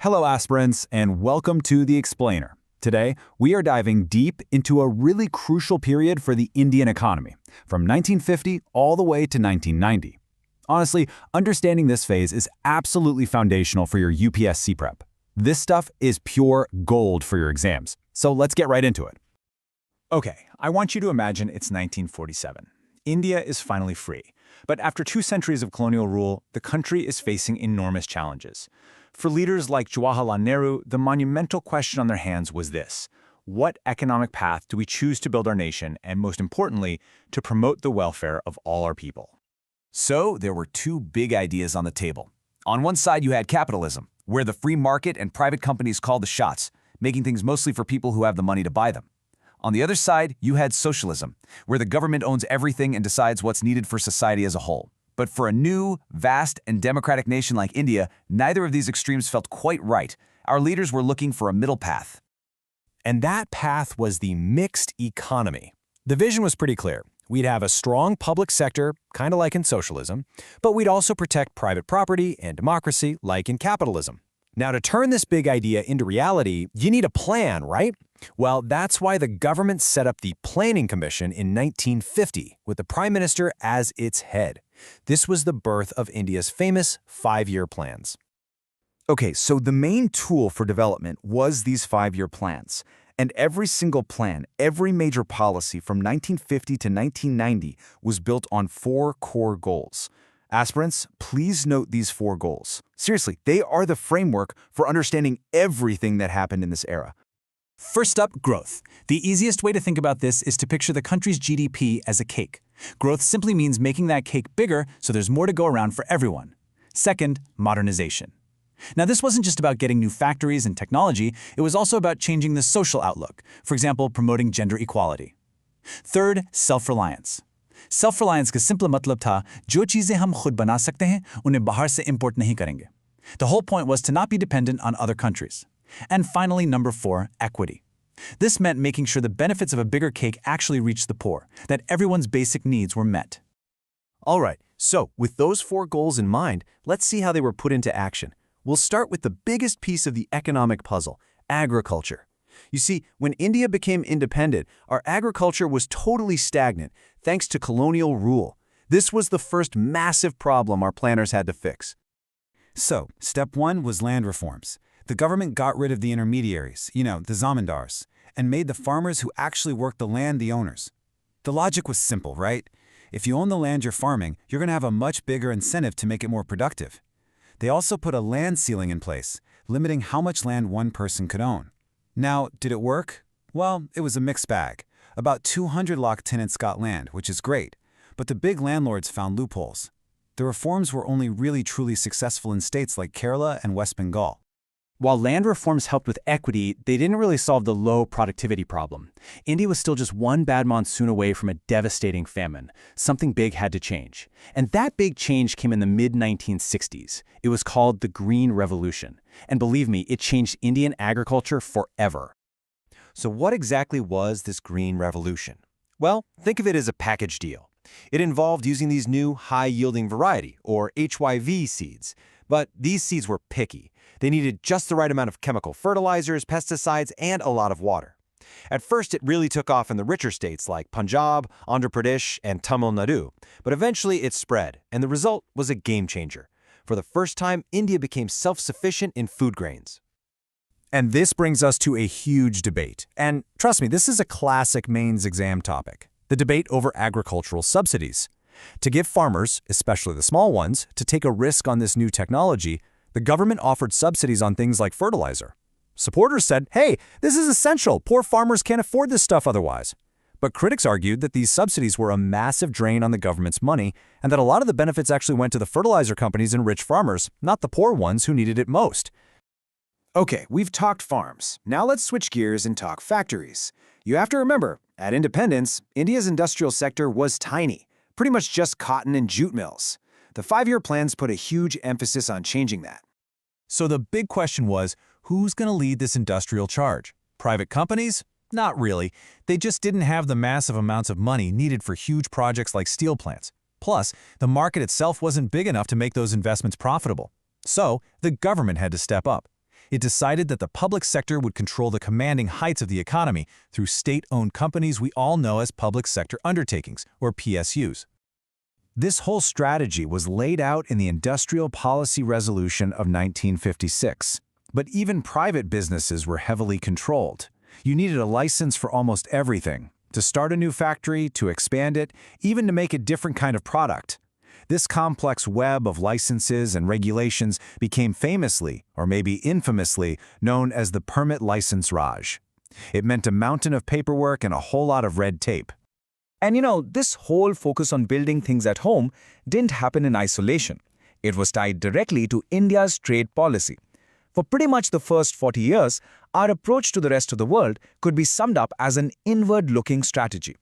Hello aspirants, and welcome to The Explainer. Today, we are diving deep into a really crucial period for the Indian economy, from 1950 all the way to 1990. Honestly, understanding this phase is absolutely foundational for your UPSC prep. This stuff is pure gold for your exams, so let's get right into it. Okay, I want you to imagine it's 1947. India is finally free. But after 2 centuries of colonial rule, the country is facing enormous challenges. For leaders like Jawaharlal Nehru, the monumental question on their hands was this: what economic path do we choose to build our nation, and most importantly, to promote the welfare of all our people? So there were 2 big ideas on the table. On one side, you had capitalism, where the free market and private companies called the shots, making things mostly for people who have the money to buy them. On the other side, you had socialism, where the government owns everything and decides what's needed for society as a whole. But for a new, vast, and democratic nation like India, neither of these extremes felt quite right. Our leaders were looking for a middle path. And that path was the mixed economy. The vision was pretty clear. We'd have a strong public sector, kind of like in socialism, but we'd also protect private property and democracy, like in capitalism. Now, to turn this big idea into reality, you need a plan, right? Well, that's why the government set up the Planning Commission in 1950, with the Prime Minister as its head. This was the birth of India's famous 5-year plans. Okay, so the main tool for development was these 5-year plans. And every single plan, every major policy from 1950 to 1990 was built on 4 core goals. Aspirants, please note these 4 goals. Seriously, they are the framework for understanding everything that happened in this era. First up, growth. The easiest way to think about this is to picture the country's GDP as a cake. Growth simply means making that cake bigger so there's more to go around for everyone. Second, modernization. Now, this wasn't just about getting new factories and technology, it was also about changing the social outlook, for example, promoting gender equality. Third, self-reliance. Self-reliance का simple मतलब था, जो चीजें हम खुद बना सकते हैं, उन्हें बाहर से import नहीं करेंगे. The whole point was to not be dependent on other countries. And finally, number 4, equity. This meant making sure the benefits of a bigger cake actually reached the poor, that everyone's basic needs were met. All right, so with those 4 goals in mind, let's see how they were put into action. We'll start with the biggest piece of the economic puzzle, agriculture. You see, when India became independent, our agriculture was totally stagnant, thanks to colonial rule. This was the first massive problem our planners had to fix. So, step 1 was land reforms. The government got rid of the intermediaries, the zamindars, and made the farmers who actually worked the land the owners. The logic was simple, right? If you own the land you're farming, you're going to have a much bigger incentive to make it more productive. They also put a land ceiling in place, limiting how much land one person could own. Now, did it work? Well, it was a mixed bag. About 200 lakh tenants got land, which is great, but the big landlords found loopholes. The reforms were only really truly successful in states like Kerala and West Bengal. While land reforms helped with equity, they didn't really solve the low productivity problem. India was still just one bad monsoon away from a devastating famine. Something big had to change. And that big change came in the mid-1960s. It was called the Green Revolution. And believe me, it changed Indian agriculture forever. So what exactly was this Green Revolution? Well, think of it as a package deal. It involved using these new high-yielding variety, or HYV seeds. But these seeds were picky. They needed just the right amount of chemical fertilizers, pesticides, and a lot of water. At first, it really took off in the richer states like Punjab, Andhra Pradesh, and Tamil Nadu. But eventually, it spread, and the result was a game changer. For the first time, India became self-sufficient in food grains. And this brings us to a huge debate. And trust me, this is a classic mains exam topic. The debate over agricultural subsidies. To give farmers, especially the small ones, to take a risk on this new technology, the government offered subsidies on things like fertilizer. Supporters said, hey, this is essential. Poor farmers can't afford this stuff otherwise. But critics argued that these subsidies were a massive drain on the government's money and that a lot of the benefits actually went to the fertilizer companies and rich farmers, not the poor ones who needed it most. Okay, we've talked farms. Now let's switch gears and talk factories. You have to remember, at independence, India's industrial sector was tiny, pretty much just cotton and jute mills. The 5-year plans put a huge emphasis on changing that. So the big question was, who's going to lead this industrial charge? Private companies? Not really. They just didn't have the massive amounts of money needed for huge projects like steel plants. Plus, the market itself wasn't big enough to make those investments profitable. So, the government had to step up. It decided that the public sector would control the commanding heights of the economy through state-owned companies we all know as public sector undertakings, or PSUs. This whole strategy was laid out in the Industrial Policy Resolution of 1956. But even private businesses were heavily controlled. You needed a license for almost everything, to start a new factory, to expand it, even to make a different kind of product. This complex web of licenses and regulations became famously, or maybe infamously, known as the permit license Raj. It meant a mountain of paperwork and a whole lot of red tape. And this whole focus on building things at home didn't happen in isolation. It was tied directly to India's trade policy. For pretty much the first 40 years, our approach to the rest of the world could be summed up as an inward-looking strategy.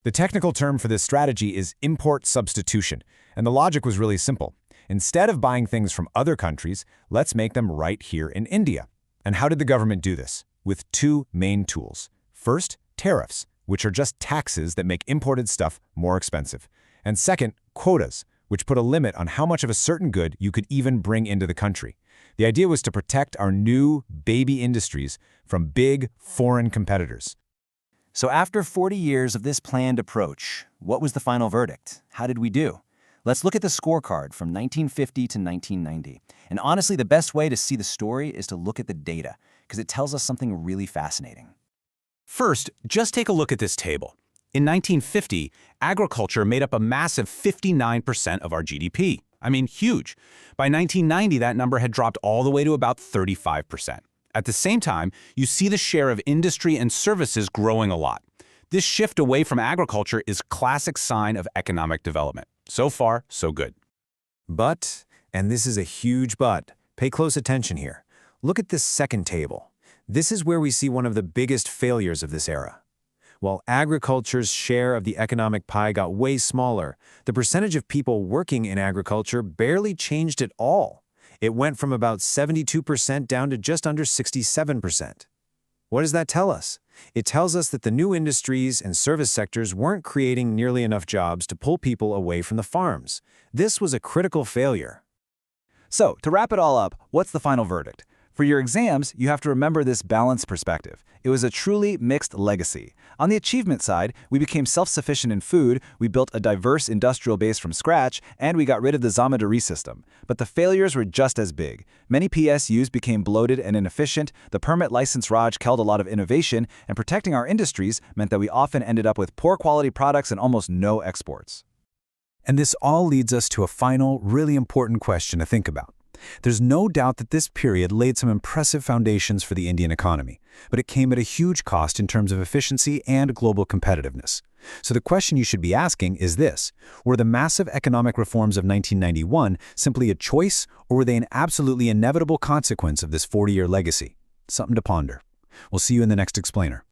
The technical term for this strategy is import substitution, and the logic was really simple. Instead of buying things from other countries, let's make them right here in India. And how did the government do this? With two main tools. First, tariffs, which are just taxes that make imported stuff more expensive. And second, quotas, which put a limit on how much of a certain good you could even bring into the country. The idea was to protect our new baby industries from big foreign competitors. So after 40 years of this planned approach, what was the final verdict? How did we do? Let's look at the scorecard from 1950 to 1990. And honestly, the best way to see the story is to look at the data, because it tells us something really fascinating. First, just take a look at this table. In 1950, agriculture made up a massive 59% of our GDP. I mean, huge. By 1990, that number had dropped all the way to about 35%. At the same time, you see the share of industry and services growing a lot. This shift away from agriculture is a classic sign of economic development. So far, so good. But, and this is a huge but, pay close attention here. Look at this second table. This is where we see one of the biggest failures of this era. While agriculture's share of the economic pie got way smaller, the percentage of people working in agriculture barely changed at all. It went from about 72% down to just under 67%. What does that tell us? It tells us that the new industries and service sectors weren't creating nearly enough jobs to pull people away from the farms. This was a critical failure. So, to wrap it all up, what's the final verdict? For your exams, you have to remember this balanced perspective. It was a truly mixed legacy. On the achievement side, we became self-sufficient in food, we built a diverse industrial base from scratch, and we got rid of the zamindari system. But the failures were just as big. Many PSUs became bloated and inefficient, the permit license Raj killed a lot of innovation, and protecting our industries meant that we often ended up with poor quality products and almost no exports. And this all leads us to a final, really important question to think about. There's no doubt that this period laid some impressive foundations for the Indian economy, but it came at a huge cost in terms of efficiency and global competitiveness. So the question you should be asking is this: were the massive economic reforms of 1991 simply a choice, or were they an absolutely inevitable consequence of this 40-year legacy? Something to ponder. We'll see you in the next explainer.